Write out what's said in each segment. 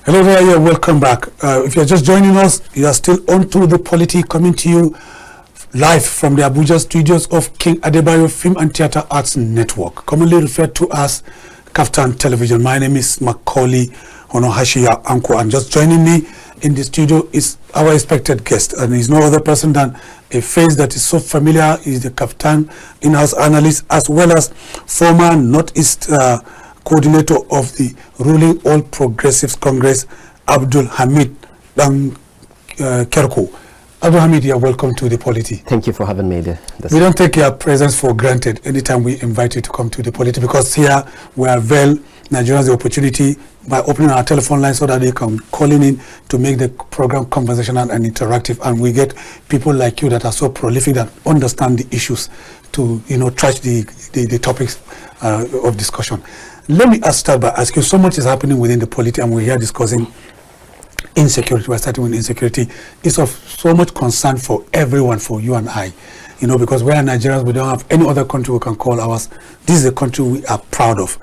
Hello there, yeah, welcome back. If you're just joining us, you are still on to the Polity, coming to you live from the Abuja studios of King Adebayo Film and Theatre Arts Network, commonly referred to as KAFTAN Television. My name is Macauley, Hunohashi, Uncle, and just joining me in the studio is our expected guest, and he's no other person than a face that is so familiar. He's the KAFTAN in-house analyst, as well as former Northeast coordinator of the ruling All Progressives Congress, Abdulhameed Dankyarko. Abdulhameed, you're welcome to the Polity. Thank you for having me there. We don't take your presence for granted anytime we invite you to come to the Polity, because here we avail Nigerians the opportunity by opening our telephone line so that they can call in to make the program conversational and interactive, and we get people like you that are so prolific and understand the issues to, you know, trash the topics of discussion. Let me start by asking, so much is happening within the Polity, and we're here discussing insecurity. We're starting with insecurity. It's of so much concern for everyone, for you and I, you know, because we are Nigerians. We don't have any other country we can call ours. This is a country we are proud of.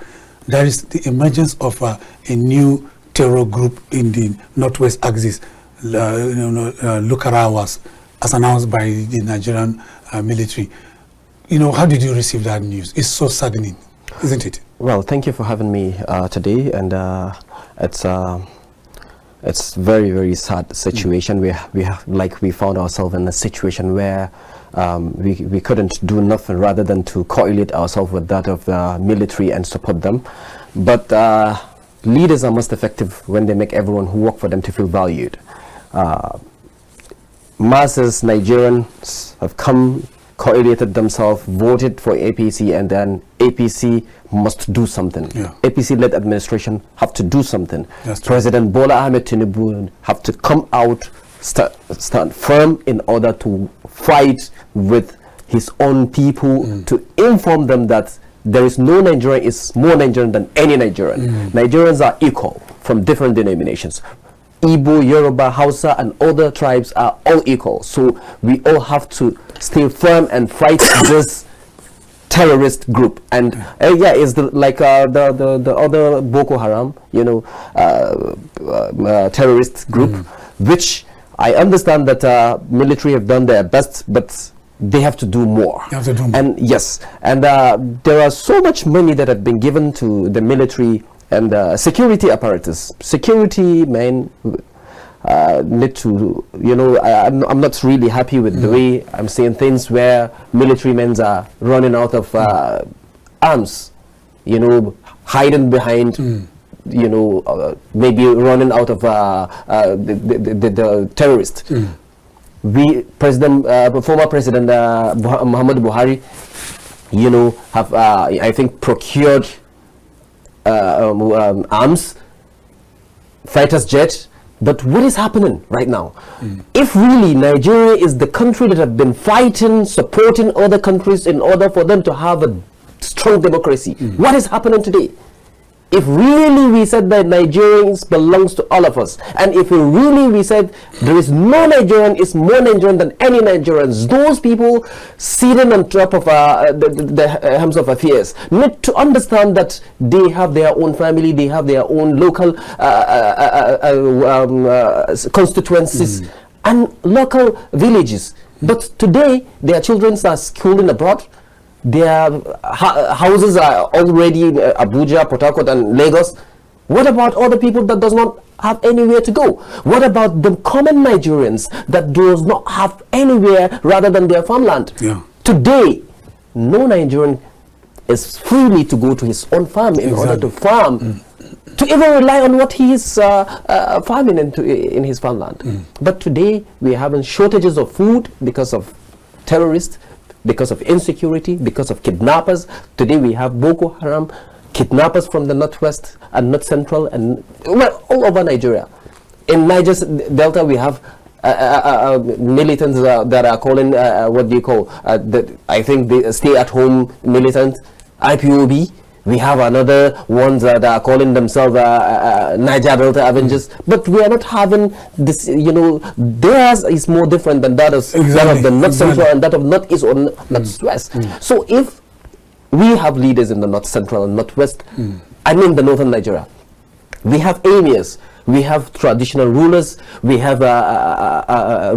There is the emergence of a new terror group in the Northwest axis, Lukarawas, as announced by the Nigerian military. You know, how did you receive that news? It's so saddening, isn't it? Well, thank you for having me today, and it's very, very sad situation. We found ourselves in a situation where we couldn't do nothing rather than to correlate ourselves with that of the military and support them. But leaders are most effective when they make everyone who work for them to feel valued. Masses, Nigerians have come, correlated themselves, voted for APC, and then APC must do something. Yeah. APC-led administration have to do something. President Bola Ahmed Tinubu have to come out, stand firm in order to fight with his own people, to inform them that there is no Nigerian is more Nigerian than any Nigerian. Nigerians are equal from different denominations. Igbo, Yoruba, Hausa, and other tribes are all equal. So we all have to stay firm and fight this terrorist group. And yeah, it's the other Boko Haram, you know, terrorist group, which I understand that military have done their best, but they have to do more. They have to do more. And yes, and there are so much money that have been given to the military and security apparatus. Security men need to, you know, I'm not really happy with the way I'm seeing things, where military men are running out of arms, you know, hiding behind, you know, maybe running out of the terrorists. Former President Muhammad Buhari, you know, have I think procured arms, fighters jet. But what is happening right now? If really Nigeria is the country that have been fighting, supporting other countries in order for them to have a strong democracy, what is happening today? If really we said that Nigerians belongs to all of us, and if we said there is no Nigerian is more Nigerian than any Nigerians, those people sitting on top of the helms of affairs need to understand that they have their own family, they have their own local constituencies and local villages. But today their children are schooling abroad. Their houses are already in Abuja, Port Harcourt, and Lagos. What about other people that does not have anywhere to go? What about the common Nigerians that does not have anywhere rather than their farmland? Yeah. Today, no Nigerian is freely to go to his own farm in order to farm, to even rely on what he is farming in his farmland. But today, we are having shortages of food because of terrorists, because of insecurity, because of kidnappers. Today we have Boko Haram, kidnappers from the northwest and north central, and well, all over Nigeria. In Niger Delta we have militants that are calling what do you call I think the stay-at-home militants, IPOB. We have another ones that are calling themselves Niger Delta Avengers, but we are not having this, you know, theirs is more different than that of, that of the North Central and that of Northeast or Northwest. So if we have leaders in the North Central and Northwest, I mean the Northern Nigeria, we have emirs, We have traditional rulers. We have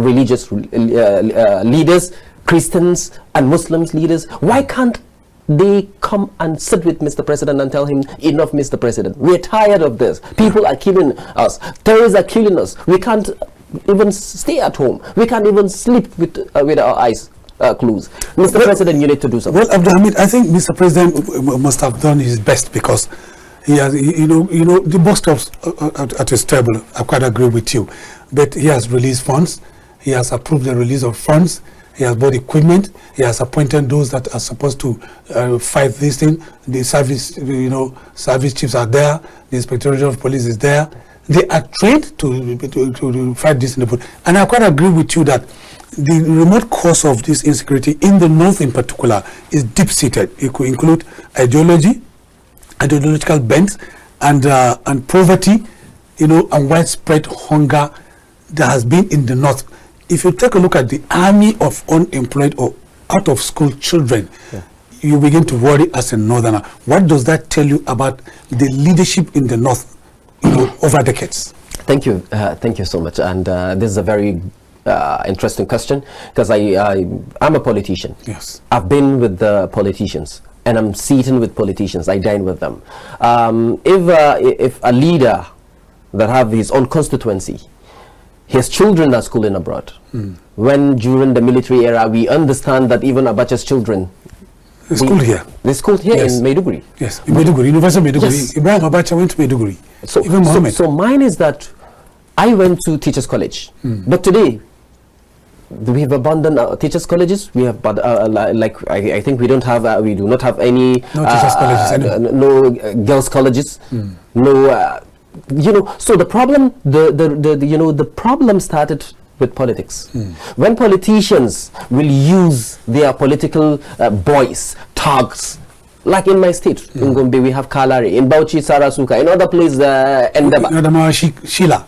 religious leaders, Christians and Muslims leaders. Why can't they come and sit with Mr. President and tell him, enough, Mr. President, we're tired of this. People are killing us. Terrorists are killing us. We can't even stay at home. We can't even sleep with our eyes closed. Mr. President, you need to do something. Well, Abdulhameed, I think Mr. President must have done his best, because he has, the bus stops at his table. I quite agree with you, but he has released funds. He has approved the release of funds. He has bought equipment. He has appointed those that are supposed to fight this thing. The service, service chiefs are there. The Inspectorate of Police is there. They are trained to fight this in the boat. And I quite agree with you that the remote cause of this insecurity in the north, in particular, is deep-seated. It could include ideology, ideological bent, and poverty, and widespread hunger that has been in the north. If you take a look at the army of unemployed or out-of-school children, you begin to worry as a northerner. What does that tell you about the leadership in the north, over decades? Thank you so much. And this is a very interesting question, because I'm a politician. Yes, I've been with the politicians, and I'm seated with politicians. I dine with them. If a leader that have his own constituency, his children are schooling abroad. When during the military era, we understand that even Abacha's children, they schooled here. They schooled here, yes, in Maiduguri. Yes, in Maiduguri, University of Maiduguri. Yes. Ibrahim Abacha went to Maiduguri. So mine is that I went to teachers' college, but today we have abandoned our teachers' colleges. We have, I think we don't have, we do not have any teachers' colleges anymore. No girls' colleges, no. So the problem, the problem started with politics. When politicians will use their political voice, thugs, like in my state, in Gombe we have Kalari, in Bauchi Sarasuka, in other places, Endaba. Sheila.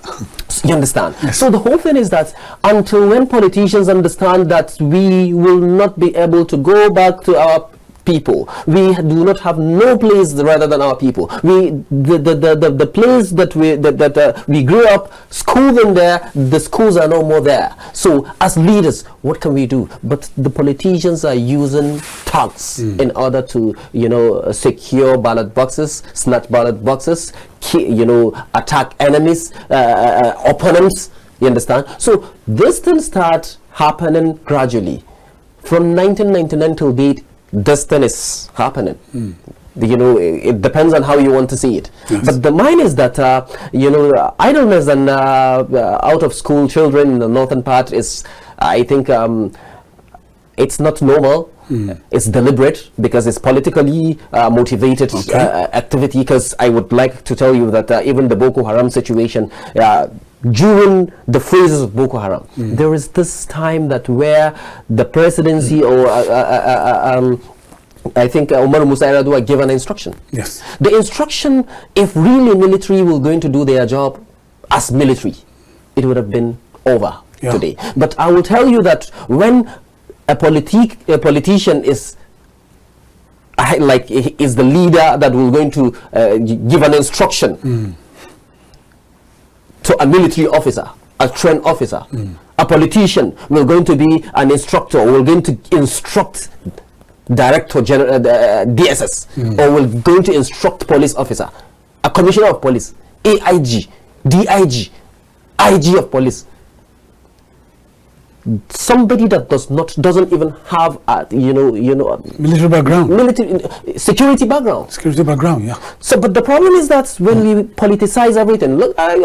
You understand? Yes. So the whole thing is that until when politicians understand that we will not be able to go back to our people, we do not have no place rather than our people. The place that we grew up, schooling there, the schools are no more there. So as leaders, what can we do? But the politicians are using thugs in order to secure ballot boxes, snatch ballot boxes, attack enemies, opponents. You understand? So this thing start happening gradually from 1999 till date. This thing is happening. It depends on how you want to see it. Yes. But the mine is that idleness and out of school children in the northern part is, I think, it's not normal. It's deliberate, because it's politically motivated activity. Because I would like to tell you that even the Boko Haram situation, during the phases of Boko Haram, there is this time that where the presidency or I think Umar Musa Yar'Adua gave an instruction. Yes. The instruction, if really military were going to do their job as military, it would have been over today. But I will tell you that when a politician is the leader that will going to give an instruction to a military officer, a trained officer, a politician will going to be an instructor, will going to instruct Director General DSS, or will going to instruct police officer, a commissioner of police, AIG, DIG, IG of police. Somebody that doesn't even have a military background, security background. Yeah. So, but the problem is that when we politicize everything, look, I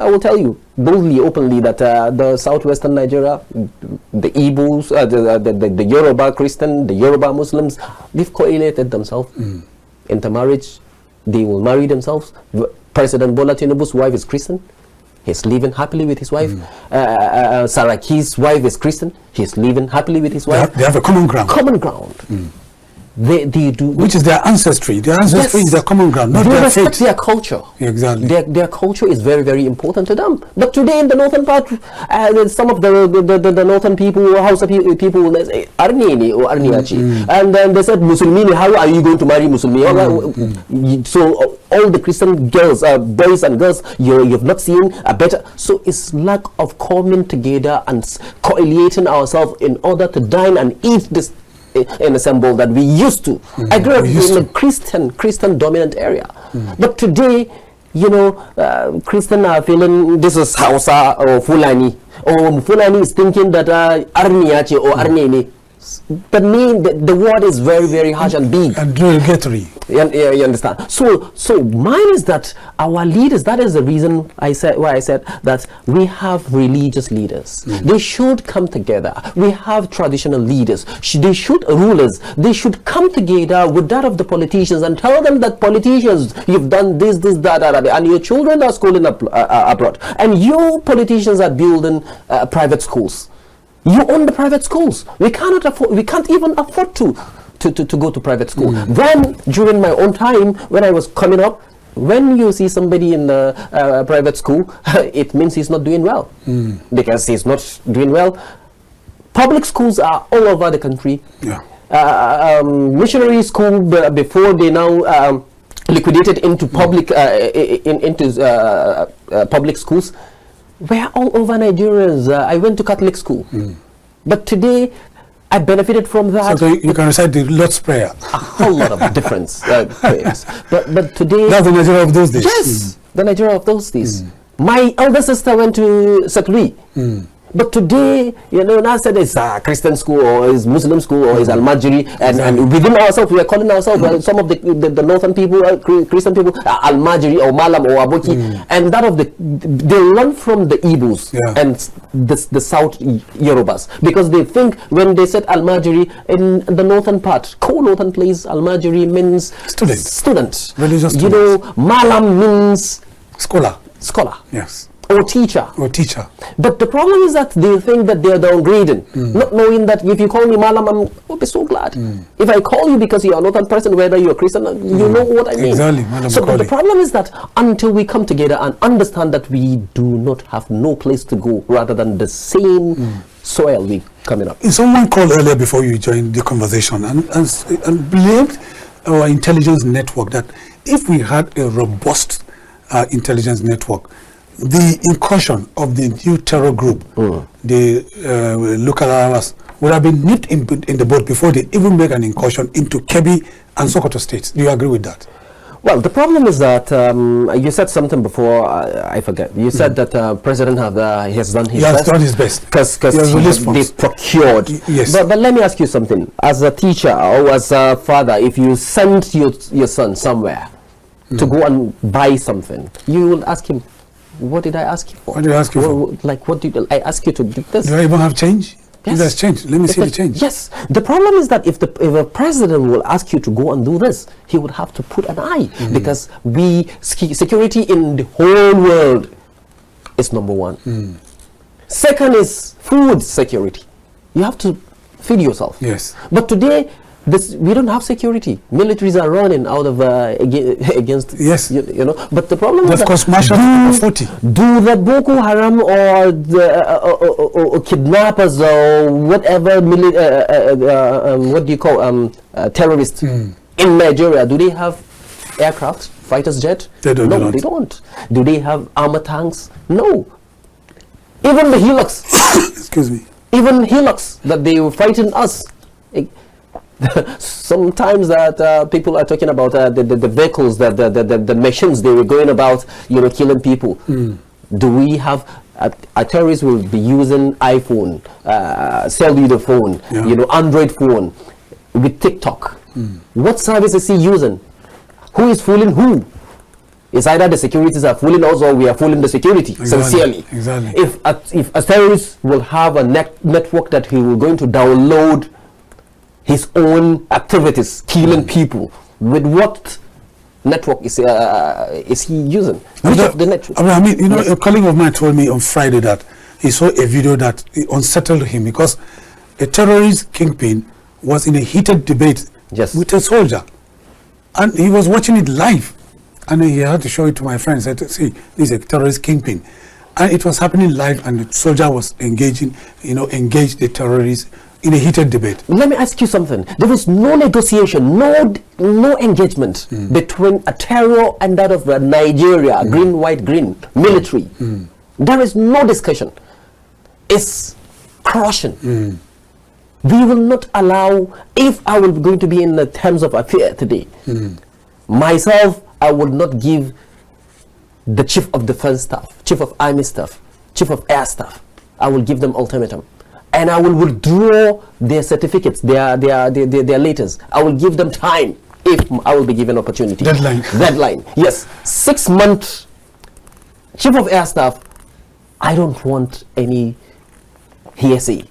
will tell you boldly, openly, that the southwestern Nigeria, the Igbos, the Yoruba Christian, the Yoruba Muslims, they've correlated themselves. Intermarriage, they will marry themselves. President Bola Tinubu's wife is Christian. He's living happily with his wife. Saraki's wife is Christian. He's living happily with his wife. They have a common ground. They do, which is their ancestry. Their ancestry is their common ground, not they their respect faith. their culture. Exactly. Their culture is very, very important to them. But today in the northern part, some of the northern people, Hausa people, they say Arnini or Arniachi, and then they said Muslimini, how are you going to marry Muslimi? So all the Christian girls, boys and girls, you've not seen a better. So it's lack of coming together and collating ourselves in order to dine and eat this in a symbol that we used to. I grew up in a Christian dominant area, but today, you know, Christian are feeling this is Hausa or Fulani, or Fulani is thinking that Arniachi or Arnini. But the word is very, very harsh and big and derogatory. You understand? So mine is that our leaders, that is the reason I said that we have religious leaders. They should come together. We have traditional leaders. They should rulers. They should come together with that of the politicians and tell them that politicians, you've done this, that, and your children are schooling abroad, and you politicians are building private schools. You own the private schools. We cannot afford. We can't even afford to go to private school. Then during my own time, when I was coming up, when you see somebody in the private school, it means he's not doing well, because he's not doing well. Public schools are all over the country. Missionary school before they now liquidated into public public schools. We're all over Nigerians. I went to Catholic school, but today I benefited from that. So you can recite the Lord's Prayer. A whole lot of different prayers. But today, that's the Nigeria of those days. Yes, the Nigeria of those days. My elder sister went to Sakri. But today, you know, now said it's a Christian school or is Muslim school or is Al-Majri, and within ourselves we are calling ourselves, well, some of the northern people, Christian people, Al-Majri or Malam or Aboki, and that of they learn from the Igbos and the South Yorubas, because they think when they said Al-Majri in the northern part, co-northern place, Al-Majri means student. Religious student. You know, Malam means scholar. Yes. Or teacher. But the problem is that they think that they are downgrading, not knowing that if you call me Malam, I'll be so glad. If I call you because you are not a person, whether you're a Christian, you know what I mean. Exactly. So the problem is that until we come together and understand that we do not have no place to go rather than the same soil we coming up. Someone called earlier before you joined the conversation and blamed our intelligence network, that if we had a robust intelligence network, the incursion of the new terror group, the local Arabs, would have been nipped in the bud before they even make an incursion into Kebbi and Sokoto states. Do you agree with that? Well, the problem is that you said something before, I forget. You said that President has done his best. He has done his best. Because they procured. Yes. But let me ask you something. As a teacher or as a father, if you send your son somewhere to go and buy something, you will ask him, what did I ask you for? What did I ask you for? Like, what did I ask you to do this? Do I even have change? Yes. If there's change, let me see the change. Yes. The problem is that if a president will ask you to go and do this, he would have to put an eye, because security in the whole world is number one. Second is food security. You have to feed yourself. Yes. But today, we don't have security. Militaries are running out of against. Yes. You know. But the problem is that do the Boko Haram or the or kidnappers or whatever what do you call terrorists in Nigeria? Do they have aircraft, fighters jet? They don't. No, they don't. Do they have armor tanks? No. Even the Hilux. Excuse me. Even Hilux that they were fighting us. Sometimes that people are talking about the vehicles, the machines they were going about, you know, killing people. Do we have a terrorist will be using iPhone, cellular phone, you know, Android phone with TikTok? What service is he using? Who is fooling who? It's either the securities are fooling us or we are fooling the security. Sincerely, if a terrorist will have a network that he will going to download his own activities, killing people, with what network is he using? Which of the network? I mean, you know, a colleague of mine told me on Friday that he saw a video that unsettled him because a terrorist kingpin was in a heated debate Yes. with a soldier. And he was watching it live. And he had to show it to my friends. Said, see, this is a terrorist kingpin. And it was happening live, and the soldier was engaged the terrorists in a heated debate. Let me ask you something. There is no negotiation, no engagement between a terror and that of Nigeria, green, white, green, military. There is no discussion. It's crushing. We will not allow, if I will going to be in the terms of affair today, myself, I will not give the chief of defense staff, chief of army staff, chief of air staff, I will give them ultimatum. And I will withdraw their certificates, their letters. I will give them time if I will be given opportunity. Deadline. Yes. 6 months. Chief of air staff, I don't want any hearsay.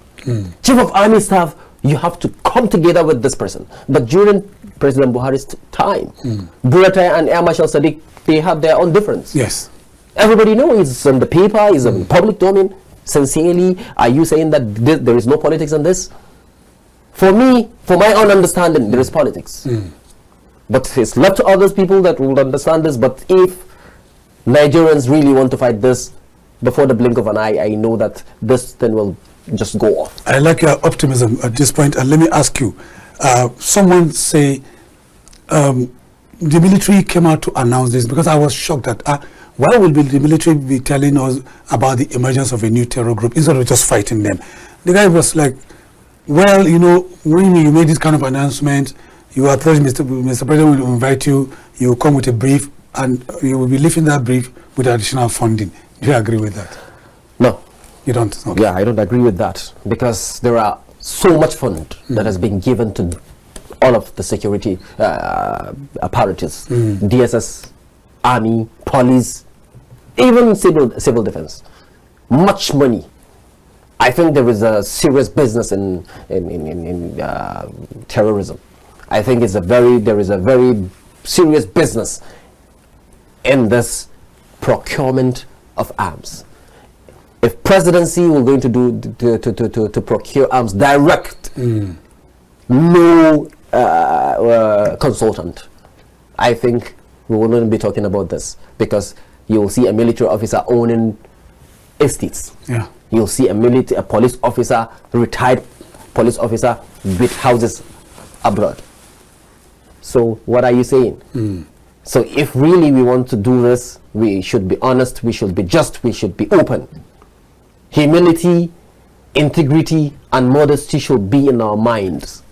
Chief of army staff, you have to come together with this person. But during President Buhari's time, Buratai and Air Marshal Sadiq, they have their own difference. Yes. Everybody knows it's on the paper, it's in public domain. Sincerely, are you saying that there is no politics in this? For me, for my own understanding, there is politics. But it's left to others people that will understand this. But if Nigerians really want to fight this, before the blink of an eye, I know that this thing will just go off. I like your optimism at this point. And let me ask you, someone say the military came out to announce this, because I was shocked that why will the military be telling us about the emergence of a new terror group instead of just fighting them? The guy was like, well, when you made this kind of announcement, you approach Mr. President will invite you, you will come with a brief, and you will be lifting that brief with additional funding. Do you agree with that? No. You don't? Okay. Yeah, I don't agree with that, because there are so much fund that has been given to all of the security apparatus, DSS, army, police, even civil defense. Much money. I think there is a serious business in terrorism. I think there is a very serious business in this procurement of arms. If presidency were going to do to procure arms direct, no consultant, I think we wouldn't be talking about this, because you'll see a military officer owning estates. Yeah. You'll see a police officer, retired police officer with houses abroad. So what are you saying? So if really we want to do this, we should be honest, we should be just, we should be open. Humility, integrity, and modesty should be in our minds.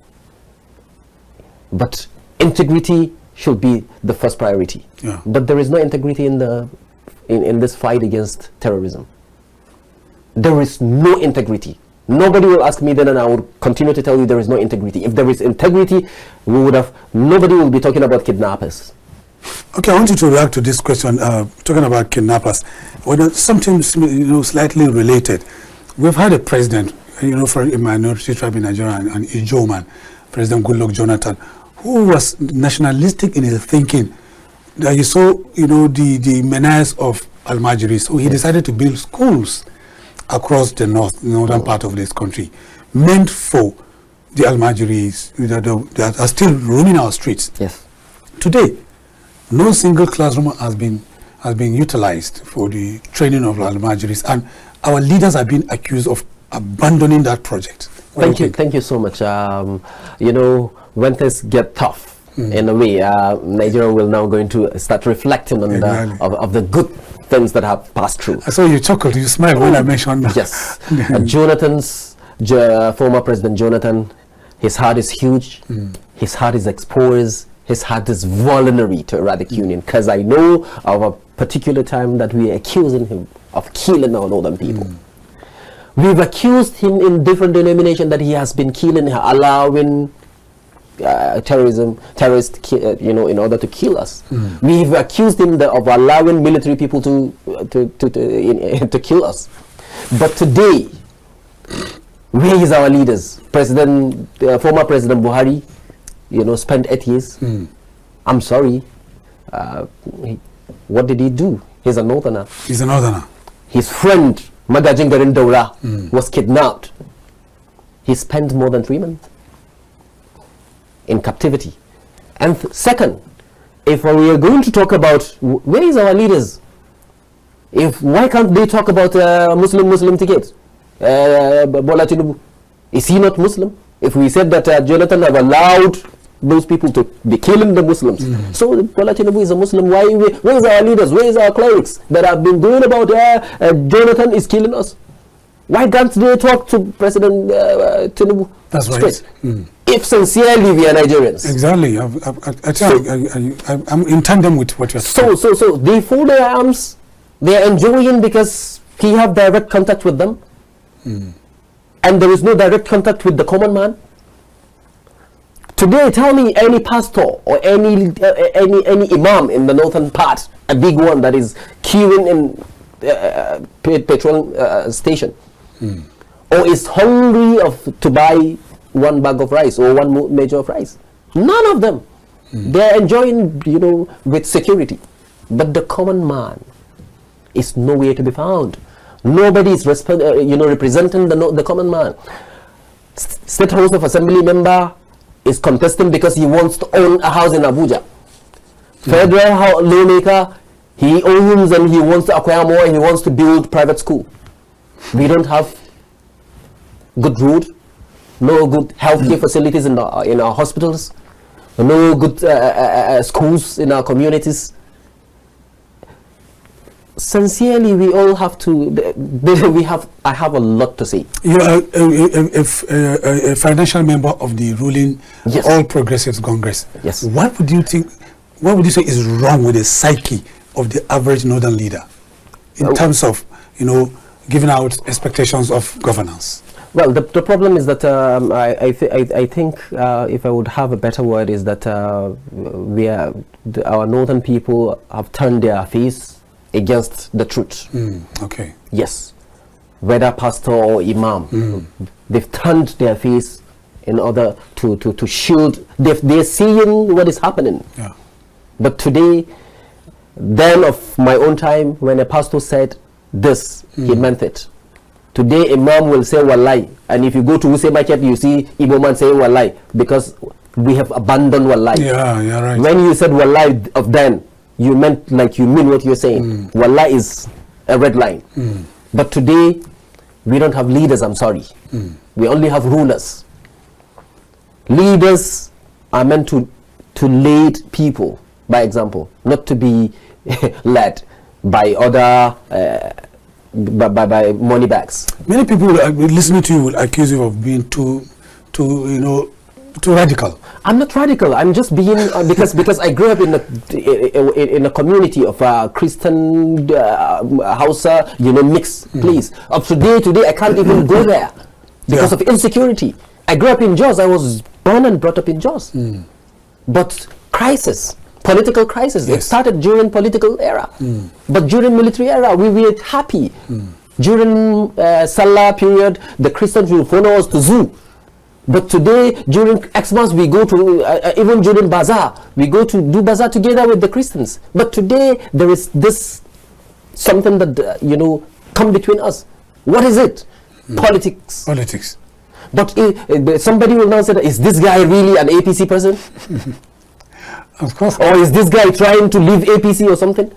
But integrity should be the first priority. Yeah. But there is no integrity in this fight against terrorism. There is no integrity. Nobody will ask me then, and I will continue to tell you there is no integrity. If there is integrity, nobody will be talking about kidnappers. Okay, I want you to react to this question, talking about kidnappers. Something slightly related. We've had a president, for a minority tribe in Nigeria, an Ijo man, President Goodluck Jonathan, who was nationalistic in his thinking. He saw, the menace of Almajiris, so he decided to build schools across the northern part of this country, meant for the Almajiris that are still roaming our streets. Yes. Today, no single classroom has been utilized for the training of Almajiris, and our leaders are being accused of abandoning that project. Thank you so much. When things get tough, in a way, Nigeria will now going to start reflecting on of the good things that have passed through. I saw you chuckled, you smiled when I mentioned that. Yes. Former President Jonathan, his heart is huge, his heart is exposed, his heart is vulnerable to erratic union, because I know of a particular time that we are accusing him of killing our northern people. We've accused him in different denominations that he has been killing, allowing terrorists, in order to kill us. We've accused him of allowing military people to kill us. But today, where is our leaders? Former President Buhari, spent 8 years. I'm sorry. What did he do? He's a northerner. He's a northerner. His friend, Magajin Garin Daura, was kidnapped. He spent more than 3 months in captivity. And second, if we are going to talk about where is our leaders, why can't they talk about Muslim tickets? Bola Tinubu, is he not Muslim? If we said that Jonathan have allowed those people to be killing the Muslims, so Bola Tinubu is a Muslim. Where is our leaders? Where is our clerics that have been doing about Jonathan is killing us? Why can't they talk to President Tinubu? That's straight? Right. If sincerely we are Nigerians. Exactly. I'm in tandem with what you're saying. So they fold their arms. They are enjoying because he have direct contact with them, and there is no direct contact with the common man. Today, tell me any pastor or any imam in the northern part, a big one that is queuing in petrol station, or is hungry to buy one bag of rice or one measure of rice. None of them. They are enjoying, with security, but the common man is nowhere to be found. Nobody is representing the common man. State House of Assembly member is contesting because he wants to own a house in Abuja. Federal lawmaker, he owns and he wants to acquire more and he wants to build private school. We don't have good road, no good healthcare facilities in our hospitals, no good schools in our communities. Sincerely, we all have to. I have a lot to say. You are a financial member of the ruling All Progressives Congress. Yes. What would you think? What would you say is wrong with the psyche of the average northern leader, in terms of giving out expectations of governance? Well, the problem is that I think if I would have a better word is that our northern people have turned their face against the truth. Okay. Yes. Whether pastor or imam, they've turned their face in order to shield. They're seeing what is happening. Yeah. But today, then of my own time, when a pastor said this, he meant it. Today, imam will say wallahi, and if you go to Wuse Market, you see Igbo man saying wallahi, because we have abandoned wallahi. Yeah, you're right. When you said wallahi of then, you meant like you mean what you're saying. Wallahi is a red line. But today, we don't have leaders, I'm sorry. We only have rulers. Leaders are meant to lead people by example, not to be led by other by money bags. Many people listening to you will accuse you of being too radical. I'm not radical. I'm just being because I grew up in a community of Christian Hausa, mixed place. Up today I can't even go there because of insecurity. I grew up in Jos. I was born and brought up in Jos. But political crisis. It started during political era. But during military era, we were happy. During Salah period, the Christians will follow us to zoo. But today, during Xmas, we go to, even during Bazaar, we go to do Bazaar together with the Christians. But today, there is this, something that, come between us. What is it? Politics. Politics. But somebody will now say, is this guy really an APC person? Of course. Or is this guy trying to leave APC or something?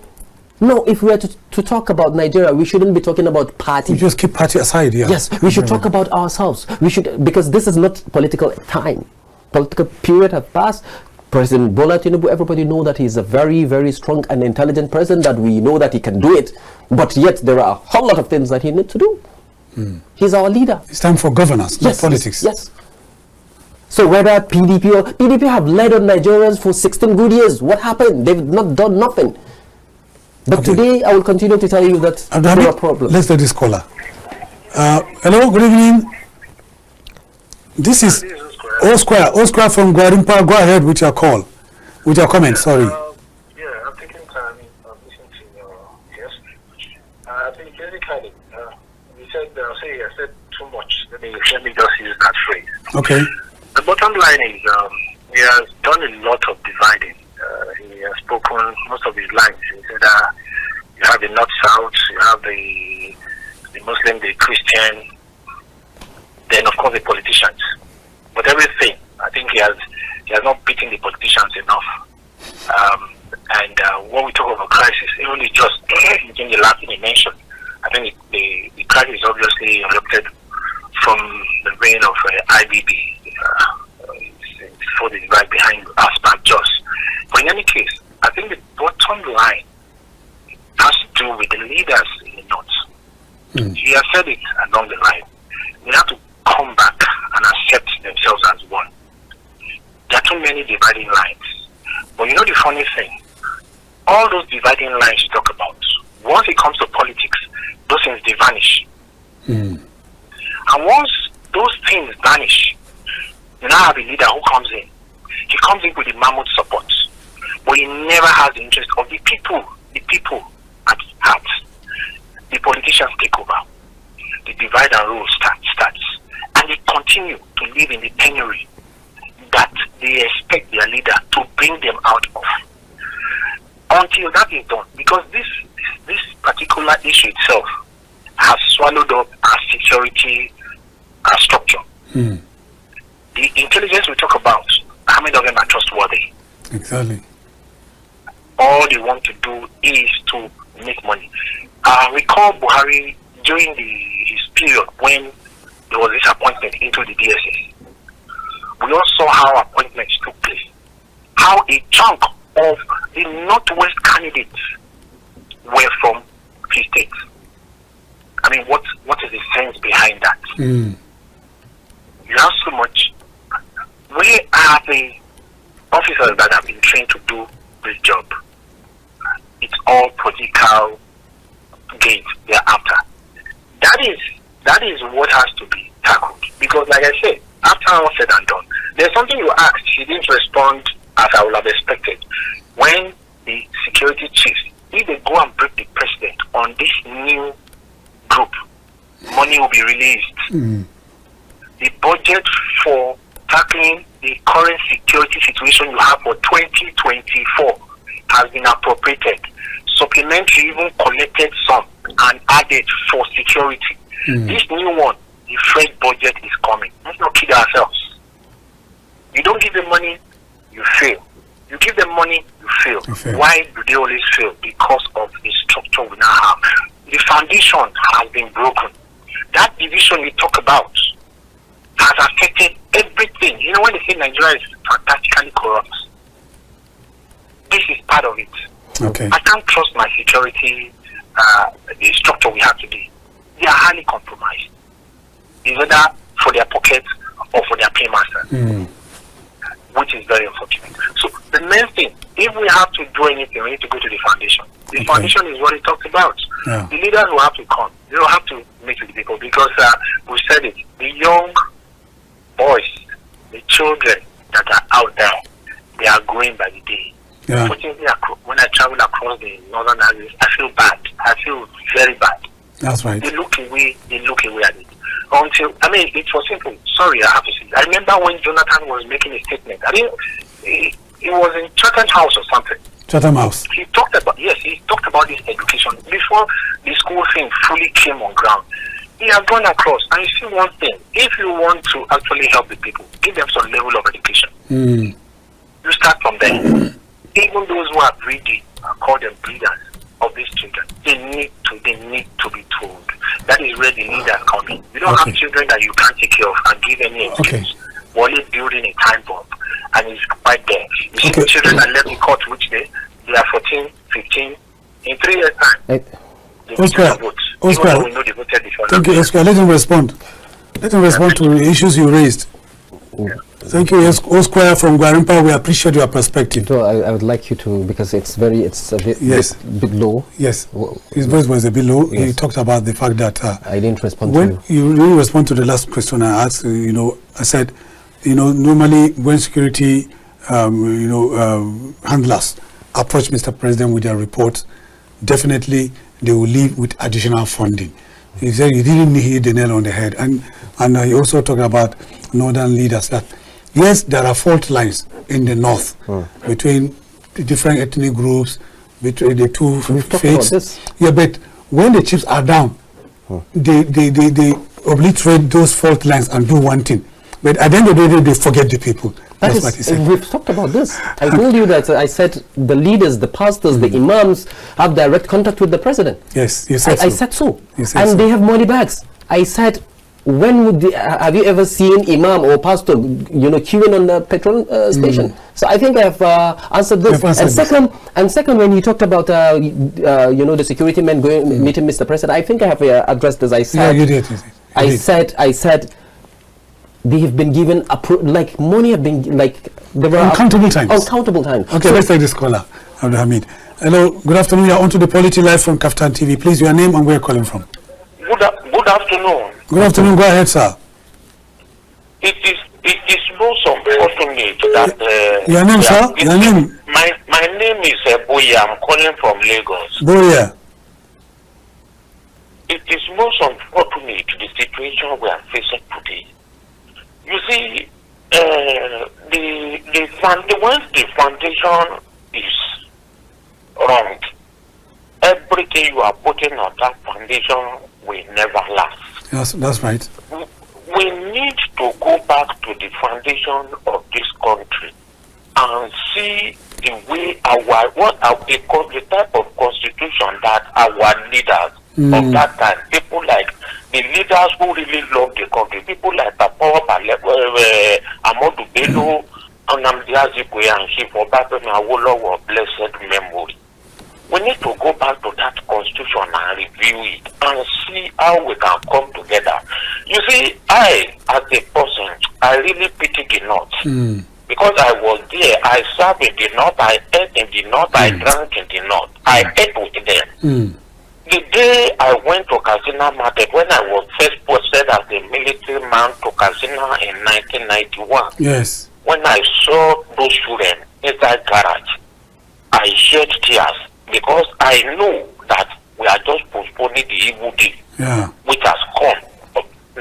No, if we are to talk about Nigeria, we shouldn't be talking about party. We just keep party aside, yeah. Yes, we should talk about ourselves. We should, because this is not political time. Political period has passed. President Bola Tinubu, everybody know that he's a very, very strong and intelligent person, that we know that he can do it. But yet there are a whole lot of things that he needs to do. He's our leader. It's time for governance, not politics. Yes. So whether PDP have led on Nigerians for 16 good years, what happened? They've not done nothing. But today, I will continue to tell you that there are problems. Let's take this caller. Hello, good evening. This is O Square from Guarimpa. Go ahead with your call, with your comment. Sorry. I'm taking time listening to your guest. I think basically, you said, I said too much. Let me just use that phrase. Okay. The bottom line is, he has done a lot of dividing. He has spoken most of his lines. He said you have the North-South, you have the Muslim, the Christian, then of course the politicians. But everything, I think he has he has not beaten the politicians enough. And when we talk about crisis, even the just in the last thing he mentioned, I think the crisis is obviously erupted from the reign of IBB. It's for the right behind us, but just. But in any case, I think the bottom line has to do with the leaders in the North. He has said it along the line. They have to come back and accept themselves as one. There are too many dividing lines. But you know the funny thing? All those dividing lines you talk about, once it comes to politics, those things, they vanish. And once those things vanish, you now have a leader who comes in. He comes in with the mammoth support, but he never has the interest of the people at heart. The politicians take over. The divide and rule starts. And they continue to live in the penury that they expect their leader to bring them out of. Until that is done, because this particular issue itself has swallowed up our security structure. The intelligence we talk about, how many of them are trustworthy? Exactly. All they want to do is to make money. Recall Buhari during his period when there was this appointment into the DSS. We all saw how appointments took place. How a chunk of the Northwest candidates were from his state. I mean, what is the sense behind that? You have so much. Where are the officers that have been trained to do this job? It's all political gains thereafter. That is what has to be tackled. Because like I said, after all said and done, there's something you asked, she didn't respond as I would have expected. When the security chiefs, if they go and break the precedent on this new group, money will be released. The budget for tackling the current security situation you have for 2024 has been appropriated. Supplementary even collected some and added for security. This new one, the fresh budget is coming. Let's not kid ourselves. You don't give them money, you fail. You give them money, you fail. Why do they always fail? Because of the structure we now have. The foundation has been broken. That division we talk about has affected everything. You know, when they say Nigeria is fantastically corrupt, this is part of it. Okay. I can't trust my security, the structure we have today. They are highly compromised. It's either for their pocket or for their paymaster, which is very unfortunate. So the main thing, if we have to do anything, we need to go to the foundation. The foundation is what it talks about. The leaders will have to come. They will have to meet with the people because we said it. The young boys, the children that are out there, they are growing by the day. Unfortunately, when I travel across the northern areas, I feel bad. I feel very bad. That's right. They look away at it. Until, I mean, it was simple. Sorry, I have to say. I remember when Jonathan was making a statement. I think it was in Chatham House or something. Chatham House. He talked about this education before the school thing fully came on ground. He has gone across, and you see one thing: if you want to actually help the people, give them some level of education. You start from there. Even those who are breeding, call them breeders of these children, they need to be told. That is where the leaders come in. You don't have children that you can't take care of and give any excuse. Only building a time bomb, and it's quite there. You see the children that left the court which they are 14, 15, in 3 years' time. They vote. Oscar, we know they voted before. Thank you, Oscar. Let him respond. Let him respond to the issues you raised. Thank you, Oscar from Gwarimpa. We appreciate your perspective. So I would like you to, because it's a bit low. Yes, his voice was a bit low. He talked about the fact that I didn't respond when to you didn't respond to the last question I asked. I said, normally when security, handlers approach Mr. President with their reports, definitely they will leave with additional funding. He said he didn't hit the nail on the head, and he also talked about northern leaders that yes, there are fault lines in the north between the different ethnic groups, between the two faiths. Yeah, but when the chiefs are down, they obliterate those fault lines and do one thing. But at the end of the day, they forget the people. That's what he said. We've talked about this. I told you that I said the leaders, the pastors, the imams have direct contact with the president. Yes, you said I said so. You said and so. They have money bags. I said, when would have you ever seen imam or pastor, queuing on the petrol station? So I think I've answered this. And second, when you talked about the security men going meeting Mr. President, I think I have addressed this. I said, yeah, you did. I said. They have been given money have been there were uncountable times. Uncountable times. Okay, let's take this caller, Abdulhameed. Hello, good afternoon. You're on to the Polity live from KAFTANTV. Please, your name and where you're calling from. Good afternoon. Good afternoon. Go ahead, sir. It is most unfortunate that your name, sir. Your name. My name is Boya. I'm calling from Lagos. Boya. It is most unfortunate the situation we are facing today. You see, once the foundation is wrong, everything you are putting on that foundation will never last. That's right. We need to go back to the foundation of this country and see the way the type of constitution that our leaders of that time, people like the leaders who really love the country, people like Amadou Bello, Nnamdi Azikiwe, and Chief Obafemi Awolowo, blessed memory. We need to go back to that constitution and review it and see how we can come together. You see, I, as a person, I really pity the North. Because I was there, I served in the North, I ate in the North, I drank in the North, I ate with them. The day I went to Katsina Market, when I was first posted as a military man to Katsina in 1991, yes, when I saw those children inside garage, I shed tears because I know that we are just postponing the evil day, which has come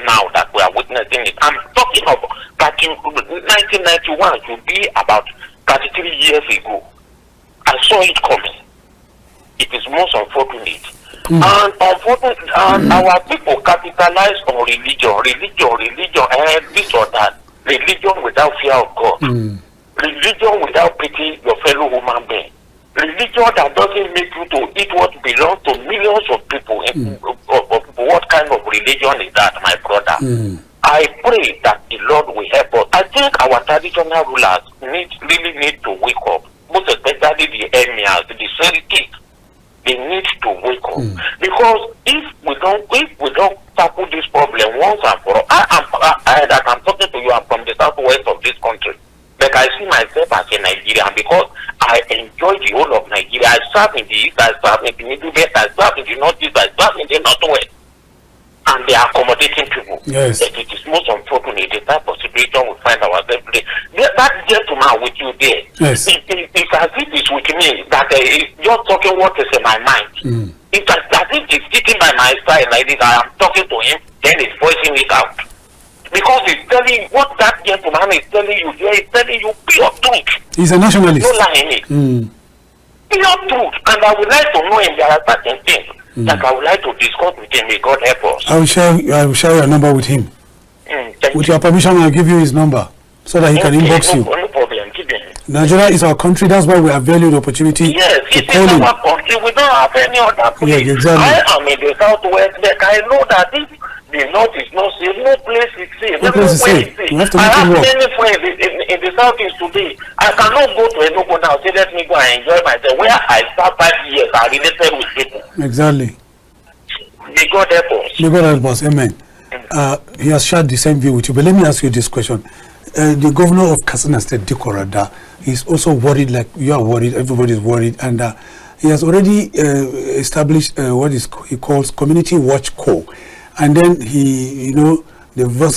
now that we are witnessing it. I'm talking of 1991 should be about 33 years ago. I saw it coming. It is most unfortunate. And unfortunately, our people capitalize on religion, and this or that. Religion without fear of God. Religion without pity your fellow human being. Religion that doesn't make you to eat what belongs to millions of people. What kind of religion is that, my brother? I pray that the Lord will help us. I think our traditional rulers really need to wake up. Most especially the emirs, the Seriki. They need to wake up because if we don't tackle this problem once and for all, I'm talking to you. I'm from the southwest of this country, but I see myself as a Nigerian because I enjoy the whole of Nigeria. I serve in the east, I serve in the middle belt, I serve in the northeast, I serve in the northwest, and they are accommodating people. Yes, but it is most unfortunate the type of situation we find ourselves in. That gentleman with you there, yes, it's as if it's with me that you're talking what is in my mind. It's as if it's sitting by my side like this. I am talking to him, then he's voicing it out. Because he's telling you what that gentleman is telling you there, he's telling you pure truth. He's a nationalist. No lie in it. Pure truth. And I would like to know him. There are certain things that I would like to discuss with him. May God help us. I will share your number with him. With your permission, I'll give you his number so that he can inbox you. No problem. Give him. Nigeria is our country. That's why we have valued the opportunity. Yes, it is our country. We don't have any other place. Yeah, exactly. I am in the southwest, but I know that if the north is not safe, no place is safe. No place is safe. We have to make I have it work. many friends in the southeast today. I cannot go to Enugu now. Say, let me go and enjoy myself. Where I start 5 years, I related with people. Exactly. May God help us. May God help us. Amen. He has shared the same view with you. But let me ask you this question. The governor of Katsina State, Radda, is also worried like you are worried. Everybody is worried. And he has already established what he calls Community Watch Co. And then the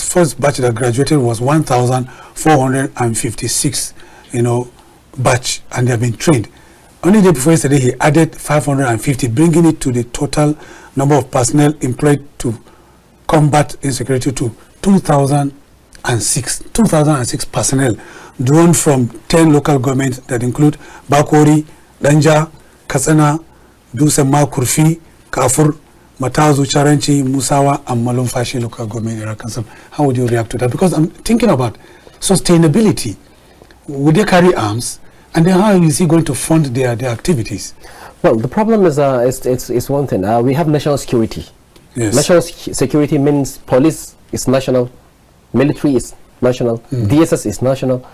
first batch that graduated was 1,456, batch, and they have been trained. Only the day before yesterday, he added 550, bringing it to the total number of personnel employed to combat insecurity to 2,006 personnel, drawn from 10 local governments that include Bakori, Danja, Katsina, Dusema, Kurfi, Kafur, Matazu, Charenchi, Musawa, and Malumfashi local government area council. How would you react to that? Because I'm thinking about sustainability. Would they carry arms? And then how is he going to fund their activities? Well, the problem is it's one thing. We have national security. Yes. National security means police is national, military is national, DSS is national.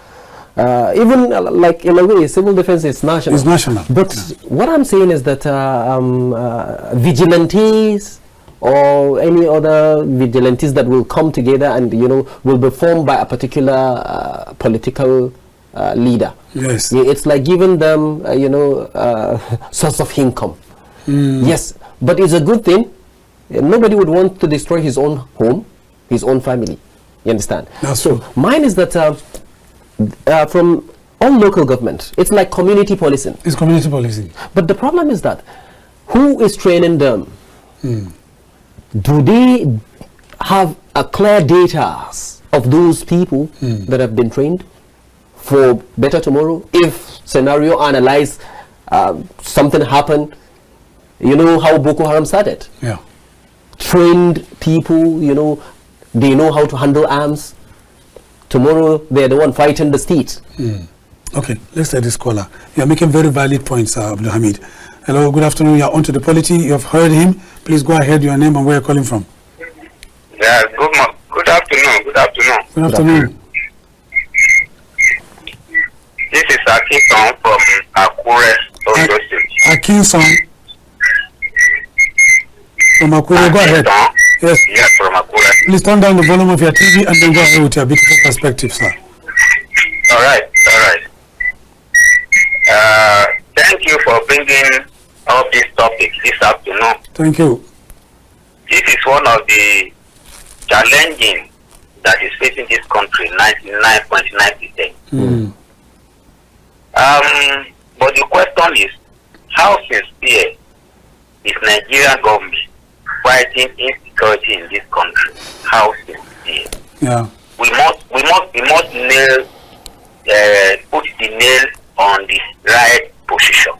Even like in a way, civil defense is national. It's national. But what I'm saying is that vigilantes or any other vigilantes that will come together and will be formed by a particular political leader. Yes. It's like giving them source of income. Yes, but it's a good thing. Nobody would want to destroy his own home, his own family. You understand? That's so true. mine is that from all local government, it's like community policing. It's community policing. But the problem is that who is training them? Do they have a clear data of those people that have been trained for better tomorrow? If scenario analyze, something happened, you know how Boko Haram started? Yeah. Trained people, they know how to handle arms. Tomorrow they're the one fighting the state. Okay, let's take this caller. You are making very valid points, Abdulhameed. Hello, good afternoon. You are on to the Polity. You have heard him. Please go ahead, your name and where you're calling from. Yeah, good afternoon. Good afternoon. Good afternoon. This is Akinson from Akure, Ondo State. Akinson from Akure. Go ahead. Yes. Yes, from Akure. Please turn down the volume of your TV and then go ahead with your beautiful perspective, sir. All right. Thank you for bringing up this topic this afternoon. Thank you. This is one of the challenging that is facing this country, 99.9%. But the question is, how sincere is Nigerian government fighting insecurity in this country? How sincere? Yeah. We must nail, put the nail on the right position.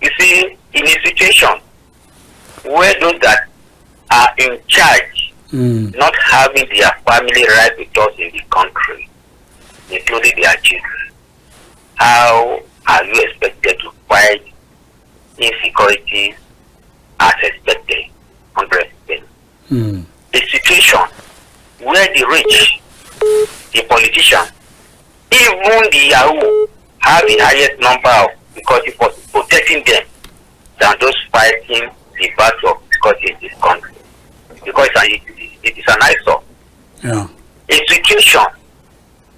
You see, in a situation where those that are in charge not having their family right with us in the country, including their children, how are you expected to fight insecurity as expected, 100%? A situation where the rich, the politicians, even the Yahoo have the highest number of security forces protecting them than those fighting the battle of security in this country. Because it is an eyesore. Yeah. A situation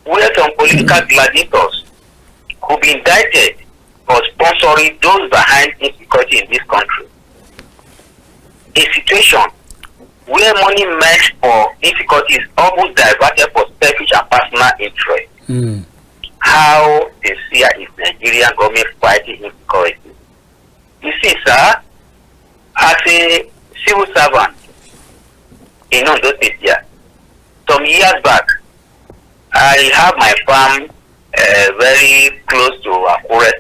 where some political gladiators could be indicted for sponsoring those behind insecurity in this country. A situation where money meant for insecurity is almost diverted for selfish and personal interest. How sincere is Nigerian government fighting insecurity? You see, sir, as a civil servant in Ondo State here, some years back, I have my farm very close to Akure.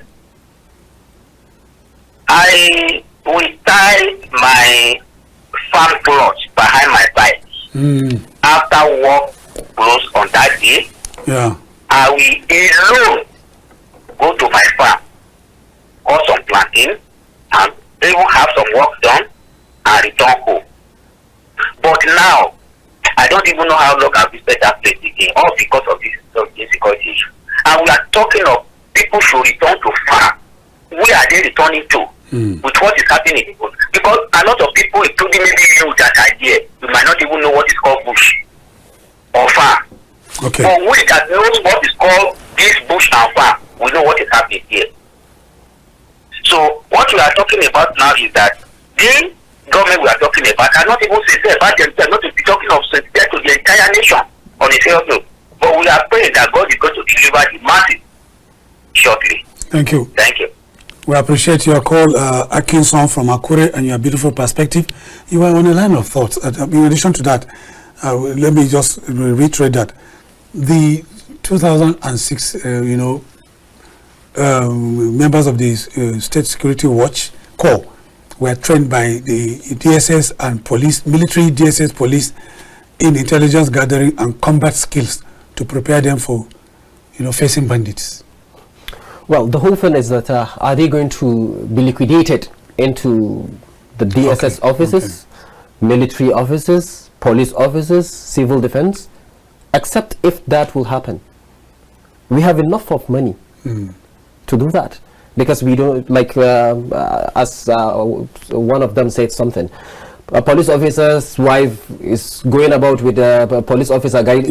I will tie my farm plots behind my bike. After work close on that day, Yeah. I will alone go to my farm, cut some planting, and even have some work done and return home. But now, I don't even know how long I've visited that place again, all because of this insecurity issue. And we are talking of people should return to farm. Where are they returning to? With what is happening? Because a lot of people, including maybe you that are here, you might not even know what is called bush or farm. Okay. But we that knows what is called this bush and farm, we know what is happening here. So what we are talking about now is that the government we are talking about are not even sincere about themselves, not to be talking of sincere to the entire nation on a serious note. But we are praying that God is going to deliver the masses shortly. Thank you. Thank you. We appreciate your call, Atkinson from Akure, and your beautiful perspective. You are on a line of thoughts. In addition to that, let me just reiterate that the 2006, members of the State Security Watch Corps were trained by the DSS and police, military DSS police, in intelligence gathering and combat skills to prepare them for, facing bandits? Well, the whole thing is that are they going to be liquidated into the DSS offices, military offices, police offices, civil defense? Except if that will happen. We have enough of money to do that, because we don't, like as one of them said something, a police officer's wife is going about with a police officer guy,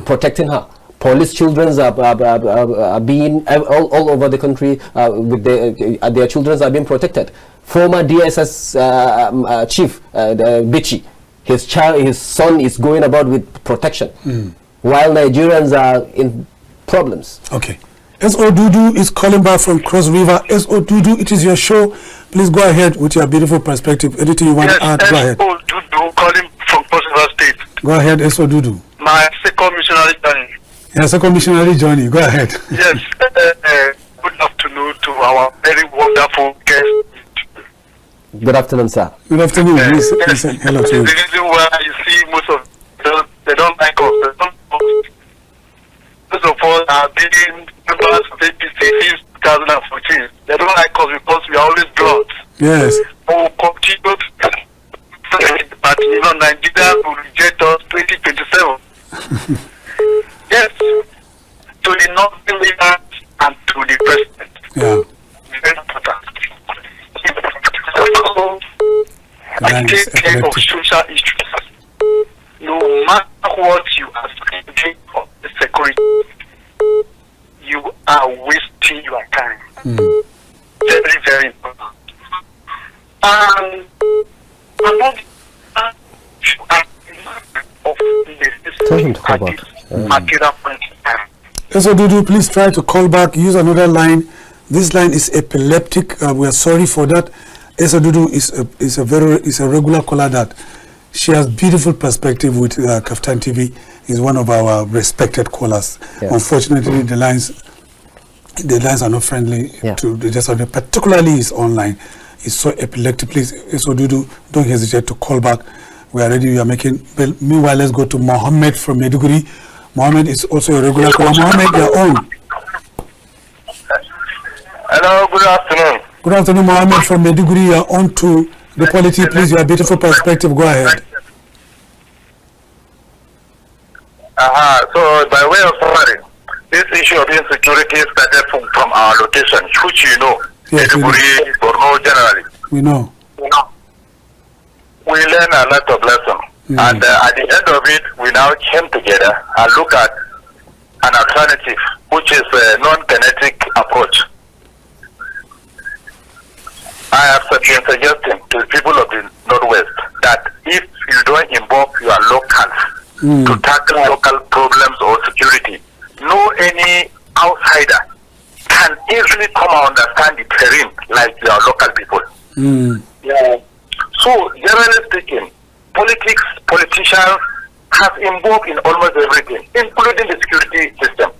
protecting her. Police children are being all over the country with their children are being protected. Former DSS chief Bichi, his son is going about with protection, while Nigerians are in problems. Okay. S.O. Dudu is calling back from Cross River. S.O. Dudu, it is your show. Please go ahead with your beautiful perspective. Anything you want to add, go ahead. S.O. Dudu calling from Cross River State. Go ahead, S.O. Dudu. My second missionary journey. Your second missionary journey. Go ahead. Yes. Good afternoon to our very wonderful guest. Good afternoon, sir. Good afternoon. Please say hello to you. The reason why you see most of them, they don't like us. They don't like us. Most of us are being members of APC since 2014. They don't like us because we are always blunt. Yes. We will continue to, but Nigeria will reject us 2027. Yes. To the northern leaders and to the president. Yeah. Very important. I take care of social issues. No matter what you are spending for the security, you are wasting your time. Very, very important. And another of the So Dudu, please try to call back. Use another line. This line is epileptic. We are sorry for that. Esa Dudu is a regular caller that she has beautiful perspective with KAFTAN TV. Is one of our respected callers. Yes. Unfortunately, the lines are not friendly to just particularly is online. It's so epileptic. Please, Esa Dudu, don't hesitate to call back. We are ready. We are making. Well, meanwhile, let's go to Mohammed from Maiduguri. Mohammed is also a regular caller. Mohammed, you are on. Hello, good afternoon. Good afternoon, Mohammed from Maiduguri. You are on to the Polity. Please, your beautiful perspective. Go ahead. So, by way of summary, this issue of insecurity started from our location, which you know, yes, Maiduguri, Borno generally. We know. We learn a lot of lessons. And at the end of it, we now came together and look at an alternative, which is a non-kinetic approach. I have been suggesting to the people of the Northwest that if you don't involve your locals to tackle local problems or security, no any outsider can easily come and understand the terrain like your local people. So, generally speaking, politicians have involved in almost everything, including the security system.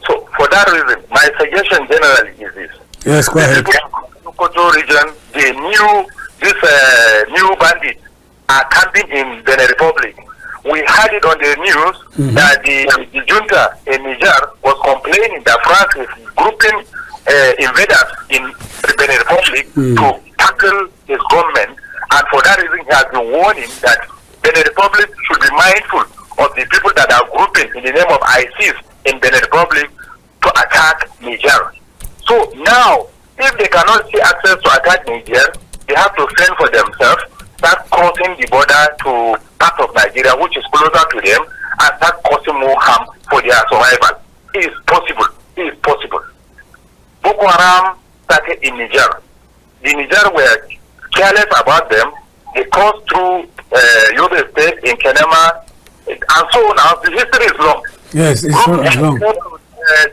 So, for that reason, my suggestion generally is this. Yes, go ahead. The Koto region, these new bandits are camping in Benin Republic. We had it on the news that the junta in Niger was complaining that France is grouping invaders in the Benin Republic to tackle his government, and for that reason he has been warning that Benin Republic should be mindful of the people that are grouping in the name of ISIS in Benin Republic to attack Niger. So now, if they cannot see access to attack Niger, they have to fend for themselves, start crossing the border to part of Nigeria, which is closer to them, and start causing more harm for their survival. It is possible. It is possible. Boko Haram started in Niger. The Niger were careless about them. They crossed through Yobe State in Kenema, and so on. The history is long. Yes, it's long.